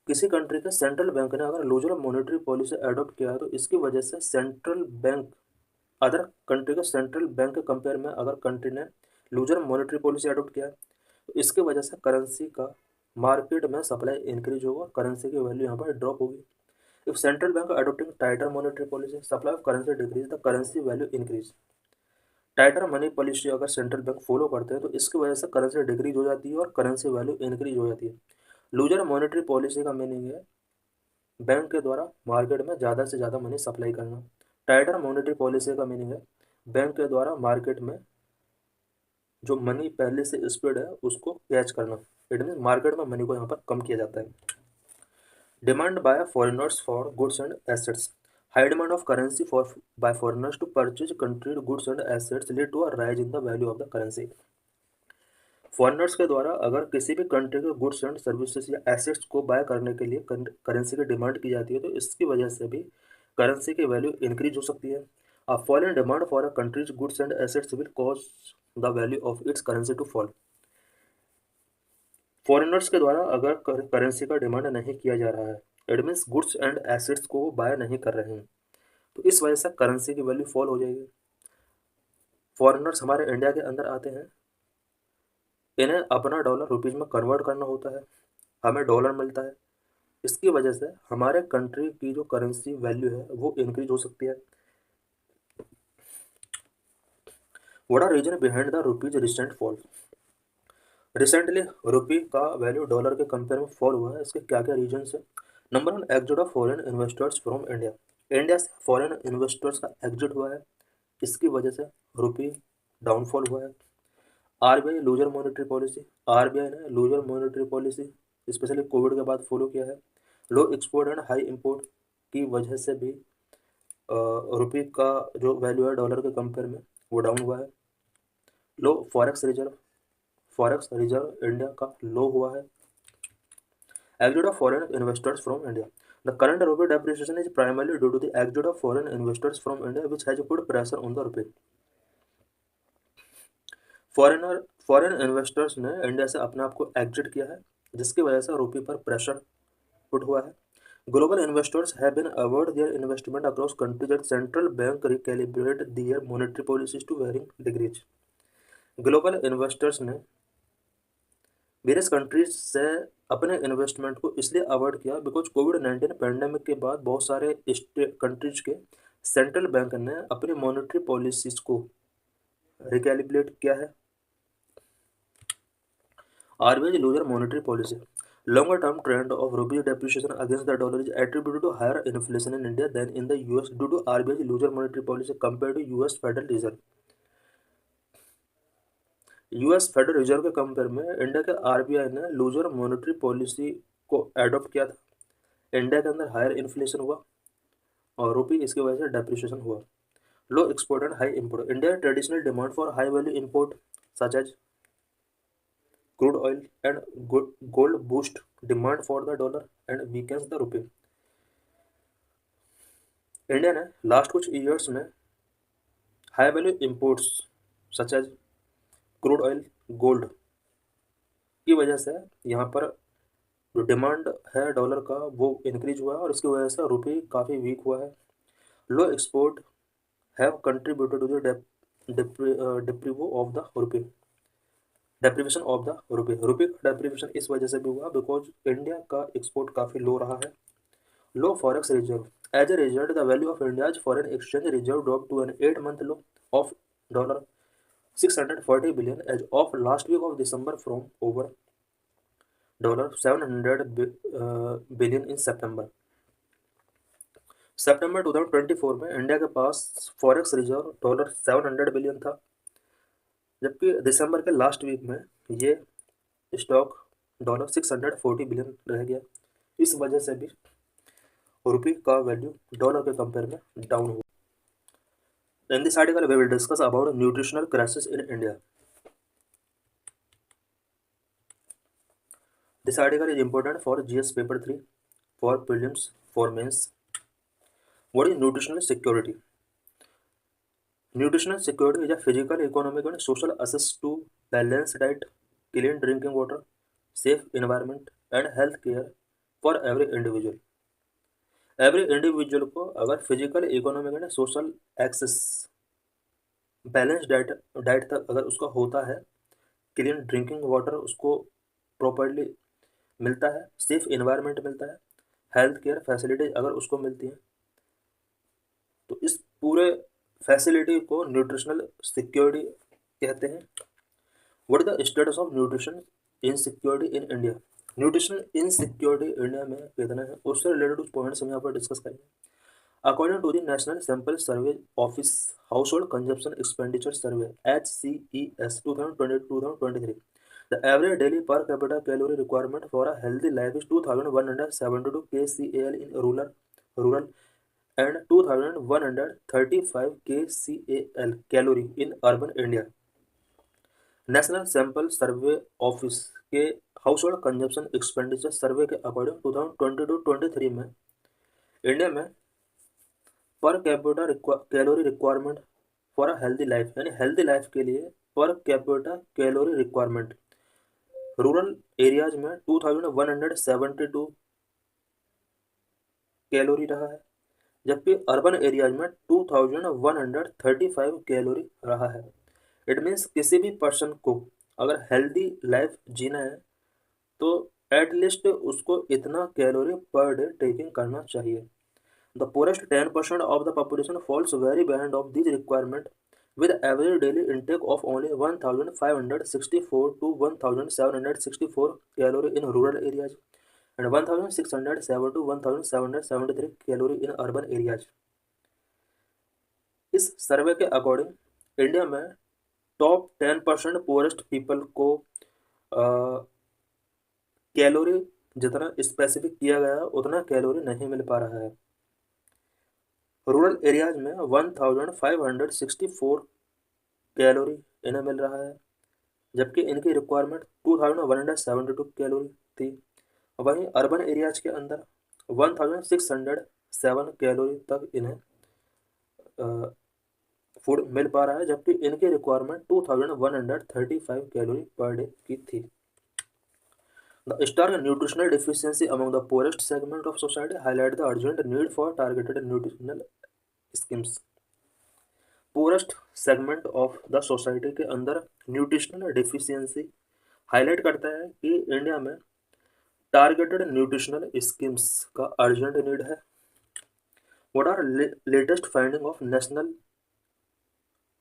किसी कंट्री के सेंट्रल बैंक ने अगर लूजर मॉनेटरी पॉलिसी अडॉप्ट किया है तो इसकी वजह से सेंट्रल बैंक अदर कंट्री के सेंट्रल बैंक के कंपेयर में अगर कंट्री ने लूजर मॉनेटरी पॉलिसी अडॉप्ट किया है तो इसकी वजह से करेंसी का मार्केट में सप्लाई इंक्रीज होगा, करेंसी की वैल्यू यहाँ पर ड्रॉप होगी। If central bank adopting tighter monetary policy, supply of currency decrease, the currency value increase. Tighter money policy अगर सेंट्रल बैंक फॉलो करते हैं तो इसकी वजह से करेंसी डिक्रीज हो जाती है और करेंसी वैल्यू इंक्रीज हो जाती है। लूजर मॉनेटरी पॉलिसी का मीनिंग है बैंक के द्वारा मार्केट में ज़्यादा से ज़्यादा मनी सप्लाई करना। टाइटर मॉनेटरी पॉलिसी का मीनिंग है बैंक के द्वारा मार्केट में जो मनी पहले से स्प्रेड है उसको कैच करना। इट मीन मार्केट में मनी को यहाँ पर कम किया जाता है। Demand by foreigners for goods and assets. High demand of currency for by foreigners to purchase country's goods and assets lead to a rise in the value of the currency. Foreigners के द्वारा अगर किसी भी कंट्री के गुड्स एंड सर्विसेज या एसेट्स को बाय करने के लिए करेंसी की डिमांड की जाती है तो इसकी वजह से भी करेंसी की वैल्यू इंक्रीज हो सकती है। A fall in demand for a country's goods and assets will cause the value of its currency to fall. Foreigners के द्वारा अगर करेंसी का डिमांड नहीं किया जा रहा है, it means goods and assets को बाय नहीं कर रहे हैं, तो इस वजह से करेंसी की वैल्यू फॉल हो जाएगी। फॉरेनर्स हमारे इंडिया के अंदर आते हैं, इन्हें अपना डॉलर रुपीज़ में कन्वर्ट करना होता है, हमें डॉलर मिलता है, इसकी वजह से हमारे कंट्री की जो करेंसी वैल्यू है वो इंक्रीज हो सकती है। What are reason behind the rupee's recent fall. Recently rupee का वैल्यू डॉलर के कंपेयर में फॉल हुआ है, इसके क्या क्या रीजन है। Number one, exit of foreign investors from India. India से फॉरेन इन्वेस्टर्स का एग्जिट हुआ है, इसकी वजह से रुपी डाउनफॉल हुआ है। RBI looser monetary policy. RBI ने looser monetary policy specially Covid के बाद फॉलो किया है। Low export and high import की वजह से भी रुपी का जो वैल्यू है डॉलर के कंपेयर में वो डाउन हुआ है। Low forex reserve. Forex reserve India का लो हुआ है। Exit of foreign investors from India. The current rupee depreciation is primarily due to the exit of foreign investors from India, which has put pressure on the rupee. Foreign investors ने इंडिया से अपने आप को एग्जिट किया है, जिसकी वजह से रुपये पर प्रेशर पुट हुआ है। Global investors have been award their investment across countries at central bank recalibrate their monetary policies to varying degrees. Global investors ने वेरियस कंट्रीज से अपने इन्वेस्टमेंट को इसलिए अवॉइड किया बिकॉज कोविड-19 पैंडेमिक के बाद बहुत सारे कंट्रीज के सेंट्रल बैंक ने अपनी मॉनेटरी पॉलिसीज को रिकैलिब्रेट किया है। RBI looser monetary policy. Longer term trend of rupee depreciation against the dollar is attributed to higher inflation in India than in the US due to RBI's looser monetary policy compared to US Federal Reserve. US federal reserve के कंपेयर में इंडिया के आरबीआई ने लूजर मॉनेटरी पॉलिसी को एडॉप्ट किया था। इंडिया के अंदर हायर इन्फ्लेशन हुआ और रुपी इसकी वजह से डेप्रिसिएशन हुआ। Low export and high import. India traditional demand for high value import such as crude oil and gold boost demand for the dollar and weakens the rupee. India ने लास्ट कुछ ईयर्स में high value imports such as crude oil gold की वजह से यहाँ पर जो डिमांड है डॉलर का वो इंक्रीज हुआ है और इसकी वजह से रुपये काफ़ी वीक हुआ है। Low export have contributed to the डिप्रीवो of the rupaye depreciation of the rupaye. रुपये का डेप्रीवेशन इस वजह से भी हुआ बिकॉज इंडिया का एक्सपोर्ट काफ़ी लो रहा है। Low forex reserve. As a result the value of India's foreign exchange reserve drop to an 8-month low of dollar 640 billion as of last week of December from over $700 billion in September. सितंबर 2024 में इंडिया के पास फॉरेक्स रिजर्व $700 बिलियन था, जबकि दिसंबर के लास्ट वीक में ये स्टॉक $640 बिलियन रह गया। इस वजह से भी रुपये का वैल्यू डॉलर के कंपेयर में डाउन हुआ। In this article, we will discuss about nutritional crisis in India. This article is important for GS paper 3, for prelims, for mains. What is nutritional security? Nutritional security is a physical, economic and social access to balanced diet, clean drinking water, safe environment and health care for every individual. Every individual को अगर physical, economic and social access balance diet तक अगर उसका होता है, क्लीन ड्रिंकिंग वाटर उसको प्रॉपरली मिलता है, सेफ इन्वायरमेंट मिलता है, हेल्थ केयर फैसिलिटीज अगर उसको मिलती हैं, तो इस पूरे फैसिलिटी को न्यूट्रिशनल सिक्योरिटी कहते हैं। What is the status of nutrition in security in India? Nutritional insecurity India में कितना है, उससे रिलेटेड कुछ पॉइंट्स हम यहाँ पर डिस्कस करेंगे। According to the National sample survey Office हाउस hold consumption expenditure Survey HCES 2020-2023, the average daily per capita calorie requirement for a healthy life is 2172 kcal in rural and 2135 kcal calorie in urban India। National sample survey office के house hold consumption expenditure survey के अकॉर्डिंग 2022-23 में इंडिया में per capita calorie requirement for a healthy life, यानी हेल्दी लाइफ के लिए per capita calorie requirement rural areas में 2172 कैलोरी रहा है, जबकि अर्बन एरियाज में 2135 कैलोरी रहा है। इट मीन्स किसी भी पर्सन को अगर हेल्दी लाइफ जीना है तो एटलीस्ट उसको इतना कैलोरी पर डे टेकिंग करना चाहिए। The poorest 10% of the population falls very behind of this requirement with average daily intake of only 1564 to 1764 calorie in rural areas and 1607 to 1773 calorie in urban areas। इस सर्वे के अकॉर्डिंग इंडिया में टॉप 10% पोरेस्ट पीपल को कैलोरी जितना स्पेसिफिक किया गया है उतना कैलोरी नहीं मिल पा रहा है। रूरल एरियाज में 1564 कैलोरी इन्हें मिल रहा है, जबकि इनकी रिक्वायरमेंट 2172 कैलोरी थी। वहीं अर्बन एरियाज के अंदर 1607 कैलोरी तक इन्हें फूड मिल पा रहा है, जबकि इनकी रिक्वायरमेंट 2135 कैलोरी पर डे की थी। The stark nutritional deficiency among the poorest segment of society highlight the urgent need for targeted nutritional schemes। poorest segment of the society के अंदर न्यूट्रिशनल डिफिशियंसी हाईलाइट करता है कि इंडिया में टारगेटेड न्यूट्रिशनल स्कीम्स का अर्जेंट नीड है। What are latest finding of national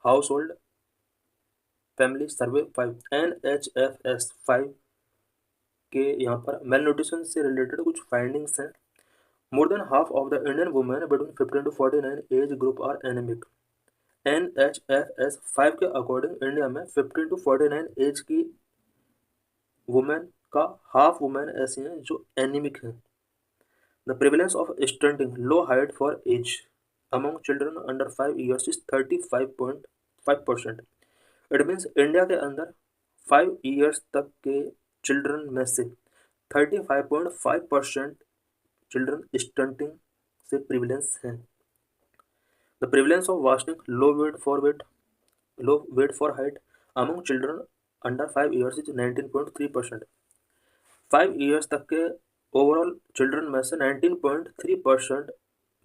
household family survey 5 NHFS 5 के यहाँ पर मेल न्यूट्रिशन से रिलेटेड कुछ फाइंडिंग्स हैं। More than half of the Indian women between 15 to 49 age group are anaemic. NHFS 5 के अकॉर्डिंग इंडिया में 15 to 49 एज की वुमेन का हाफ वुमेन ऐसी हैं जो एनीमिक हैं। The prevalence of stunting low height for age among children under 5 years is 35.5%। It means India के अंदर 5 years तक के चिल्ड्रन में से 35.5% चिल्ड्रन स्टंटिंग से प्रिविलेंस हैं। The prevalence of wasting low weight for height among children under 5 years is 19.3%। 5 years तक के ओवरऑल चिल्ड्रन में से 19.3%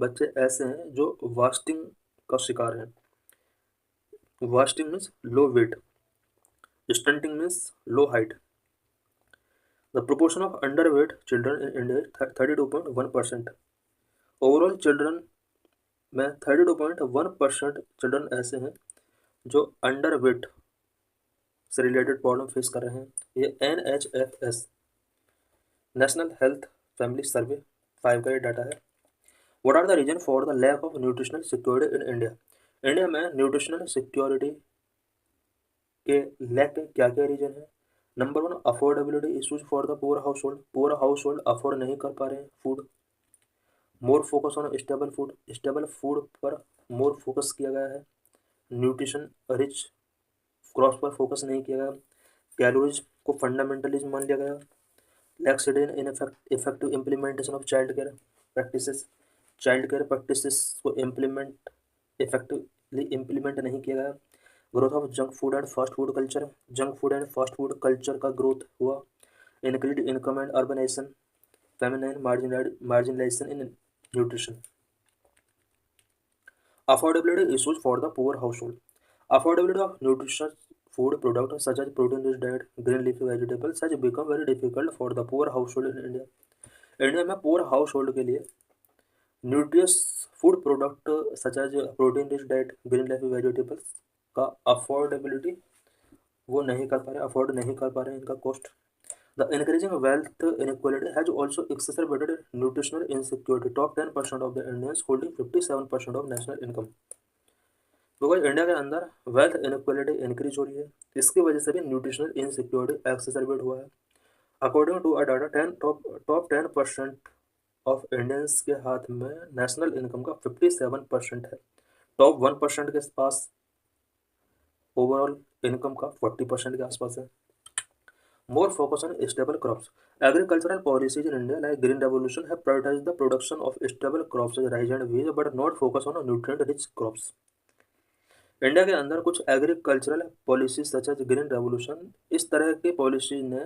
बच्चे ऐसे हैं जो वास्टिंग का शिकार हैं। Wasting means low weight, stunting means low height. The proportion of underweight children in India is 32.1%। Overall children में 32.1% चिल्ड्रन ऐसे हैं जो अंडरवेट से रिलेटेड प्रॉब्लम फेस कर रहे हैं। ये NHFS national health family survey 5 का ये डाटा है। What are the reason for the lack of nutritional security in India. India में न्यूट्रिशनल सिक्योरिटी के लैक के क्या क्या रीजन है। Number 1, affordability issues for the poor household. Poor household afford नहीं कर पा रहे हैं food. More focus on stable food, stable food पर मोर फोकस किया गया है। न्यूट्रिशन रिच क्रॉप्स पर फोकस नहीं किया गया। कैलोरीज को फंडामेंटली मान लिया गया। Laxity in effective implementation of child care practices, child care practices को इफेक्टिवली इम्प्लीमेंट नहीं किया गया। Growth of junk food and fast food culture, junk food and fast food culture का ग्रोथ हुआ। Increase income and urbanisation, feminine marginalisation in nutrition. Affordability issues for the poor household. Affordability of nutrition food products such as protein rich diet, green leafy vegetables has become very difficult for the poor household in India। India में पुअर हाउस होल्ड के लिए nutritious food product such as protein rich diet, green leafy vegetables का अफोर्डेबिलिटी वो नहीं कर पा रहे, अफोर्ड नहीं कर पा रहे हैं इनका cost. The increasing wealth inequality has also exacerbated nutritional insecurity. Top 10% of the Indians holding 57% of national income. Because India के अंदर वेल्थ इनक्वालिटी इंक्रीज हो रही है, इसकी वजह से भी न्यूट्रिशनल इनसिक्योरिटी एक्सेसरबेट हुआ है। According to a data top 10% of Indians के हाथ में नेशनल इनकम का 57% है। टॉप 1% के पास ओवरऑल इनकम का 40% के आसपास है। मोर focus on stable crops. Agricultural policies in India, like Green Revolution, have prioritized the production of stable crops such as rice and wheat, but not focus on nutrient-rich crops. India के अंदर कुछ agricultural policy such as green revolution, इस तरह की पॉलिसी ने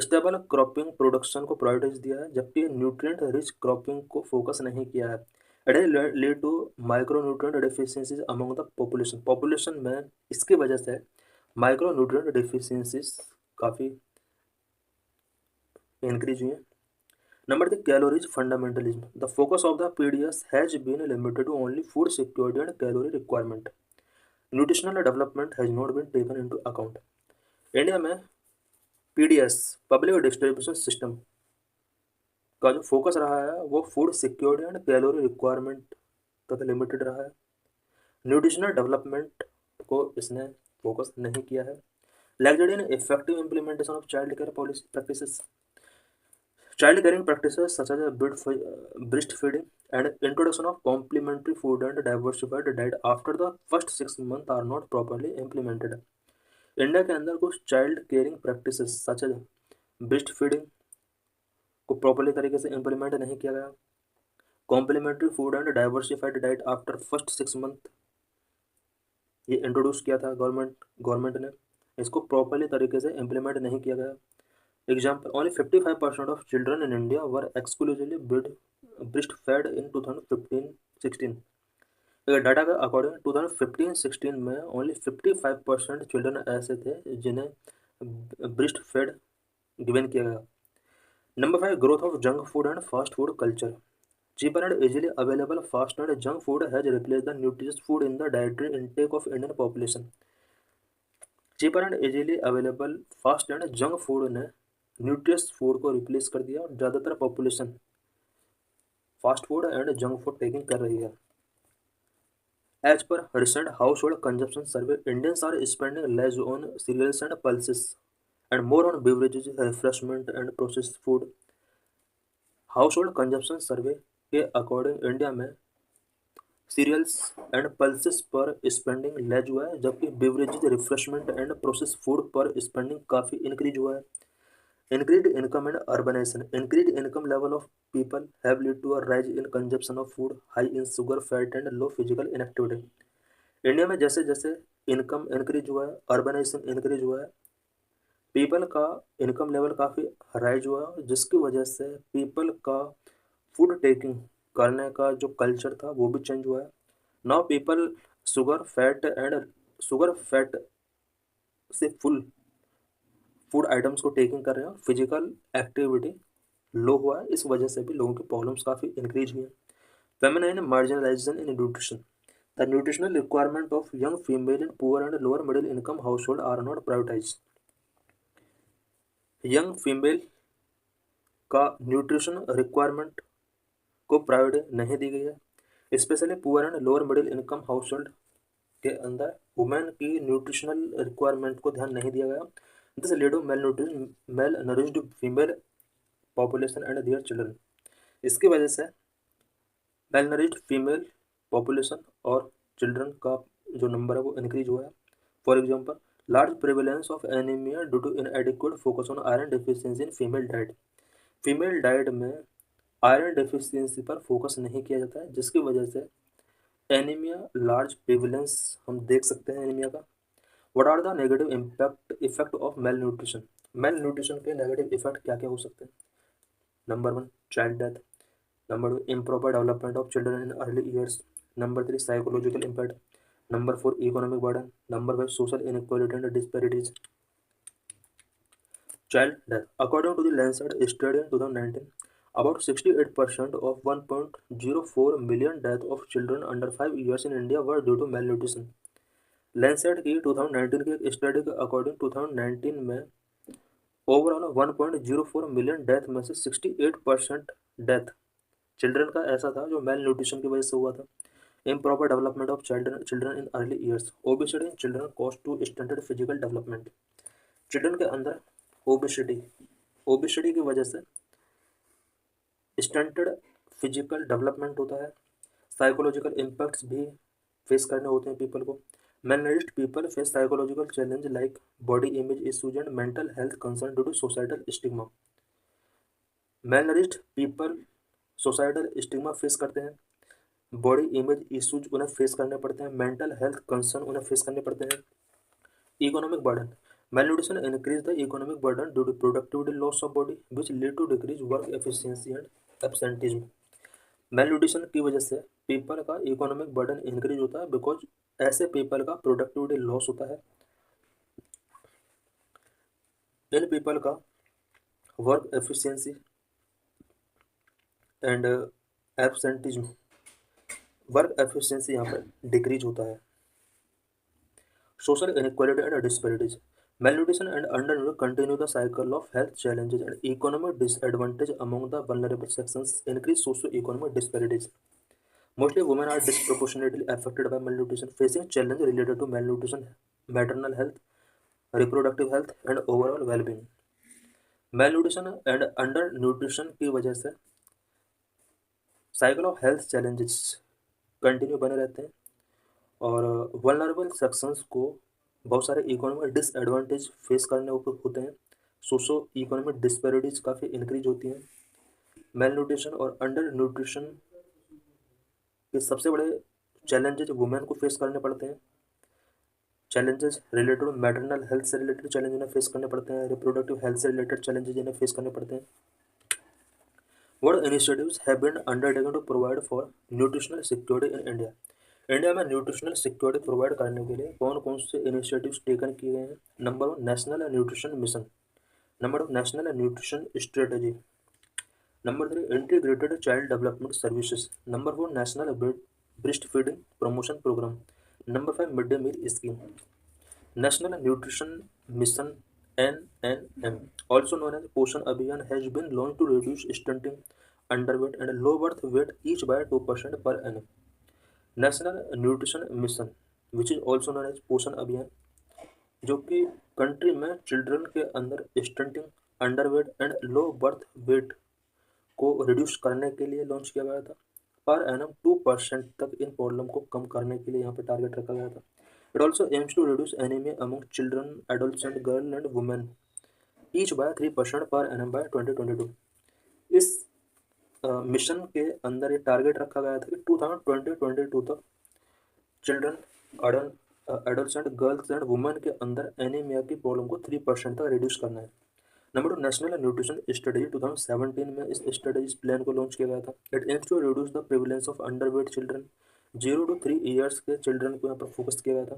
स्टेबल क्रॉपिंग प्रोडक्शन को प्रायोरिटाइज दिया है, जबकि न्यूट्रिएंट रिच क्रॉपिंग को फोकस नहीं किया है। It has lead to micronutrient deficiencies among the population में इसकी वजह से माइक्रो न्यूट्रिएंट डिफिशियंसीज काफ़ी इंक्रीज हुई है। Number 3, calories fundamentalism. The focus of the PDS has been limited to only food security and calorie requirement. Nutritional development has not been taken into account. India में पीडीएस पब्लिक डिस्ट्रीब्यूशन सिस्टम का जो फोकस रहा है वो food security and calorie requirement तक लिमिटेड रहा है। न्यूट्रिशनल डेवलपमेंट को इसने फोकस नहीं किया है। Lagged in effective implementation of child care policy practices. Child caring practices such as breastfeeding and introduction of complementary food and diversified diet after the first 6 months are not properly implemented. India के अंदर कुछ child caring practices such as breastfeeding को प्रॉपरली तरीके से इम्प्लीमेंट नहीं किया गया। Complementary food and diversified diet after first 6 month ये इंट्रोड्यूस किया था गवर्नमेंट ने, इसको प्रॉपरली तरीके से इम्प्लीमेंट नहीं किया गया। Example, only 55% of children in India were exclusively breastfed in 2015-16. अगर डाटा का अकॉर्डिंग 2015-16 में ओनली 55% चिल्ड्रन ऐसे थे जिन्हें ब्रेस्ट फेड गिवन किया गया। Number 5, growth of junk food and fast food culture. Cheaper and easily available fast and junk food has replace the nutritious food in the dietary intake of Indian population. Cheaper and easily available fast and junk food ने न्यूट्रियस फूड को रिप्लेस कर दिया और ज़्यादातर population fast food and junk food taking कर रही है। As per recent house hold consumption survey, Indians are spending less on cereals and pulses and more on beverages, refreshment and processed food. House hold consumption survey के अकॉर्डिंग इंडिया में सीरियल्स एंड पल्सेस पर स्पेंडिंग लेस हुआ है, जबकि beverages, refreshment and processed food पर स्पेंडिंग काफ़ी इंक्रीज हुआ है। Increased income and urbanization. Increased income level of people have led to a rise in consumption of food high in sugar, fat and low physical inactivity. India में जैसे जैसे इनकम इंक्रीज हुआ है, अर्बनाइजेशन इंक्रीज हुआ है, पीपल का इनकम लेवल काफ़ी राइज हुआ है, जिसकी वजह से पीपल का फूड टेकिंग करने का जो कल्चर था वो भी चेंज हुआ है। नाउ पीपल शुगर फैट से फुल फूड आइटम्स को टेकिंग कर रहे हैं, फिजिकल एक्टिविटी लो हुआ है, इस वजह से भी लोगों की प्रॉब्लम्स काफ़ी इंक्रीज हुई हैं। Feminine marginalisation in nutrition. The nutritional requirement of young female in poor and lower middle income household are not prioritise. Young female का न्यूट्रिशन रिक्वायरमेंट को प्रायोरिटी नहीं दी गई है, specially poor and lower middle income household के अंदर वुमेन की न्यूट्रिशनल रिक्वायरमेंट को ध्यान नहीं दिया गया। This led to malnourished female population and their children. इसकी वजह से malnourished female population और children का जो नंबर है वो इंक्रीज हुआ है। For example, large prevalence of anaemia due to inadequate focus on iron deficiency in female diet. Female diet में आयरन डिफिशियंसी पर फोकस नहीं किया जाता है, जिसकी वजह से एनीमिया लार्ज प्रेवलेंस हम देख सकते हैं एनीमिया का। What are the negative effect of malnutrition? Malnutrition के नेगेटिव इफेक्ट क्या क्या हो सकते हैं? Number 1, child death. Number 2, improper development of children in early years. Number 3, psychological impact. Number 4, economic burden. Number 5, social inequality and disparities. Child death. According to the Lancet study in 2019, about 68% of 1.04 million deaths of children under 5 years in India were due to malnutrition. Lancet की 2019 की एक स्टडी के अकॉर्डिंग 2019 में ओवरऑल 1.04 मिलियन डेथ में से 68% डेथ चिल्ड्रन का ऐसा था जो मेल न्यूट्रिशन की वजह से हुआ था। Improper development of children in early years, obesity in children cause to stunted physical development. Children के अंदर ओबेसिटी की वजह से स्टंटेड फिजिकल डेवलपमेंट होता है। साइकोलॉजिकल इम्पैक्ट्स भी फेस करने होते हैं पीपल को। malnourished people face psychological challenge like body image issues and mental health concern due to societal stigma। malnourished people societal stigma face करते हैं, बॉडी इमेज इश्यूज उन्हें फेस करने पड़ते हैं, मेंटल हेल्थ कंसर्न उन्हें फेस करने पड़ते हैं। Economic burden, malnutrition increase the economic burden due to productivity loss of body which lead to decrease work efficiency and absenteeism। malnutrition की वजह से पीपल का इकोनॉमिक बर्डन इंक्रीज होता है बिकॉज ऐसे पीपल का प्रोडक्टिविटी लॉस होता है, इन पीपल का work efficiency and absenteeism, work efficiency यहाँ पर डिक्रीज होता है। Social inequality and disparities, malnutrition and undernourished continue the cycle of health challenges and economic disadvantage among the vulnerable sections, increase socio-economic disparities। Mostly women are disproportionately affected by malnutrition, facing challenges related to malnutrition, maternal health, reproductive health and overall well-being। malnutrition and undernutrition की वजह से cycle of health challenges continue बने रहते हैं और वल्नरेबल सेक्शंस को बहुत सारे इकोनॉमिक डिसएडवांटेज फेस करने होते हैं, सोशो इकोनॉमिक डिस्पैरिटीज काफ़ी इंक्रीज होती हैं। मेल न्यूट्रिशन और अंडर न्यूट्रिशन के सबसे बड़े चैलेंजेज वुमेन को फेस करने पड़ते हैं। चैलेंजेस रिलेटेड मैटरनल हेल्थ से रिलेटेड चैलेंज इन्हें फेस करने पड़ते हैं, रिप्रोडक्टिव हेल्थ से रिलेटेड चैलेंजेज इन्हें फेस करने पड़ते हैं। What initiatives have been undertaken to provide for nutritional security in India. India में न्यूट्रिशनल सिक्योरिटी प्रोवाइड करने के लिए कौन कौन से इनिशिएटिव्स टेकन किए गए हैं। Number 1 national nutrition mission, number 2 national nutrition strategy, number 3 integrated child development services, number 4 national breast feeding promotion programme, number 5 mid day meal scheme. National nutrition mission NNM, also known as पोषण अभियान, has been launched to reduce stunting, underweight and low birth weight each by 2% per annum। National nutrition mission which is also known as Poshan Abhiyan, जो कि कंट्री में चिल्ड्रन के अंदर stunting, underweight and low birth weight को रिड्यूस करने के लिए लॉन्च किया गया था। पर एनम 2% तक इन प्रॉब्लम को कम करने के लिए यहाँ पे टारगेट रखा गया था। It also aims to reduce anaemia among children, adolescent, girl and women each by 3% per annum bye 2022। इस मिशन के अंदर ये टारगेट रखा गया था कि 2022 तक children, adolescent, girls and women के अंदर एनीमिया की प्रॉब्लम को 3% तक रिड्यूस करना है। नंबर 2 नेशनल न्यूट्रिशन स्ट्रेटजी 2017 में इस स्ट्रेटजी प्लान को लॉन्च किया गया था। It aims to reduce the prevalence of underweight children, 0 to 3 years के चिल्ड्रन को यहाँ पर फोकस किया गया था,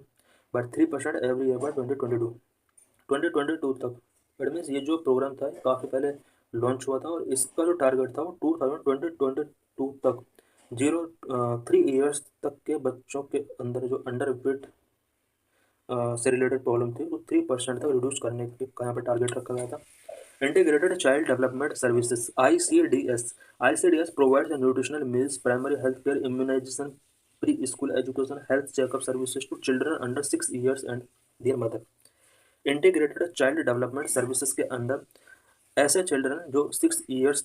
बट 3% एवरी ईयर बाय 2022 तक। इट मीन्स ये जो प्रोग्राम था काफ़ी पहले लॉन्च हुआ था और इसका जो टारगेट था वो 2022 तक 3 ईयर्स तक के बच्चों के अंदर जो अंडर वेट से रिलेटेड प्रॉब्लम थी वो 3% तक रिड्यूस करने के यहाँ पर टारगेट रखा गया था। Integrated child development services ICDS provides nutritional meals, primary health care, immunisation, preschool education, health checkup services to children under 6 years and their mother. Integrated child development services के अंदर ऐसे चिल्ड्रन जो 6 ईयर्स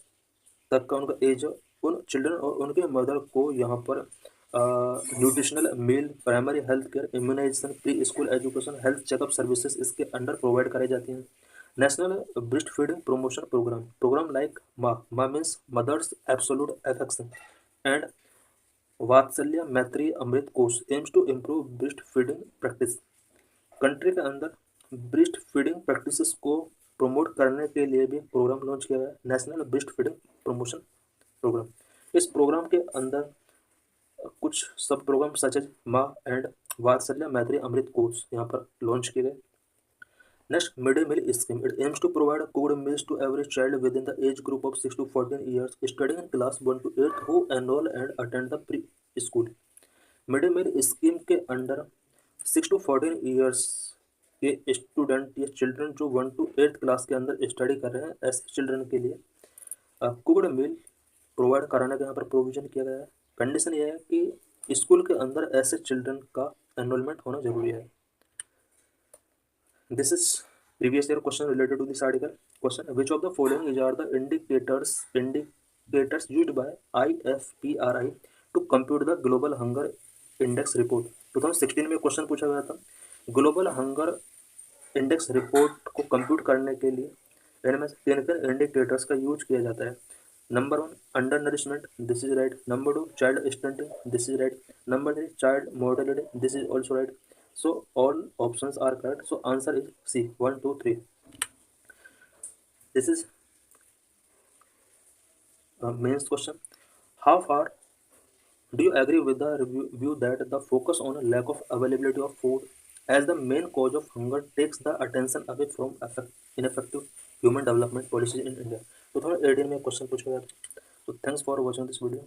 तक का उनका एज है, उन चिल्ड्रन और उनके मदर को यहाँ पर nutritional meal, primary health care, immunisation, preschool education, health checkup services इसके अंडर प्रोवाइड कराई जाती हैं। National breast feeding promotion programme like MAA means mother's absolute affection and वात्सल्य मैत्री अमृत कोष aims to improve breast feeding practice. Country के अंदर ब्रेस्ट फीडिंग प्रैक्टिसेस को प्रमोट करने के लिए भी प्रोग्राम लॉन्च किया गया, national breast feeding promotion programme. इस प्रोग्राम के अंदर कुछ सब programme such as Maa and वात्सल्य मैत्री अमृत कोर्स यहाँ पर लॉन्च किए गए। Next mid day meal scheme, it aims to provide cooked meals to every child within the age group of 6 to 14 years studying in class 1 to 8 who enrol and attend the preschool. Mid day meal scheme के अंडर 6 to 14 ईयर्स कि स्टूडेंट या चिल्ड्रन जो 1 to 8th क्लास के अंदर स्टडी कर रहे हैं, ऐसे चिल्ड्रन के लिए कुक्ड मील प्रोवाइड कराने का यहाँ पर प्रोविजन किया गया है। कंडीशन ये है कि स्कूल के अंदर ऐसे चिल्ड्रन का एनरोलमेंट होना जरूरी है। This is previous year question related to this article. Question, which of the following is are the indicators used by IFPRI to compute the global hunger index report. 2016 में क्वेश्चन पूछा गया था, ग्लोबल हंगर इंडेक्स रिपोर्ट को कंप्यूट करने के लिए इनमें से किन किन इंडिकेटर्स का यूज किया जाता है। Number 1 under nourishment, this is right. Number 2 child stunting, this is right. Number 3 child mortality, this is also right. So all options are correct. So answer is C, 1, 2, 3. This is a main question. How far do you agree with the view that the focus on a lack of availability of food as the main cause of hunger takes the attention away from ineffective human development policies in India? 2018 में क्वेश्चन पूछा गया था। So thanks for watching this video.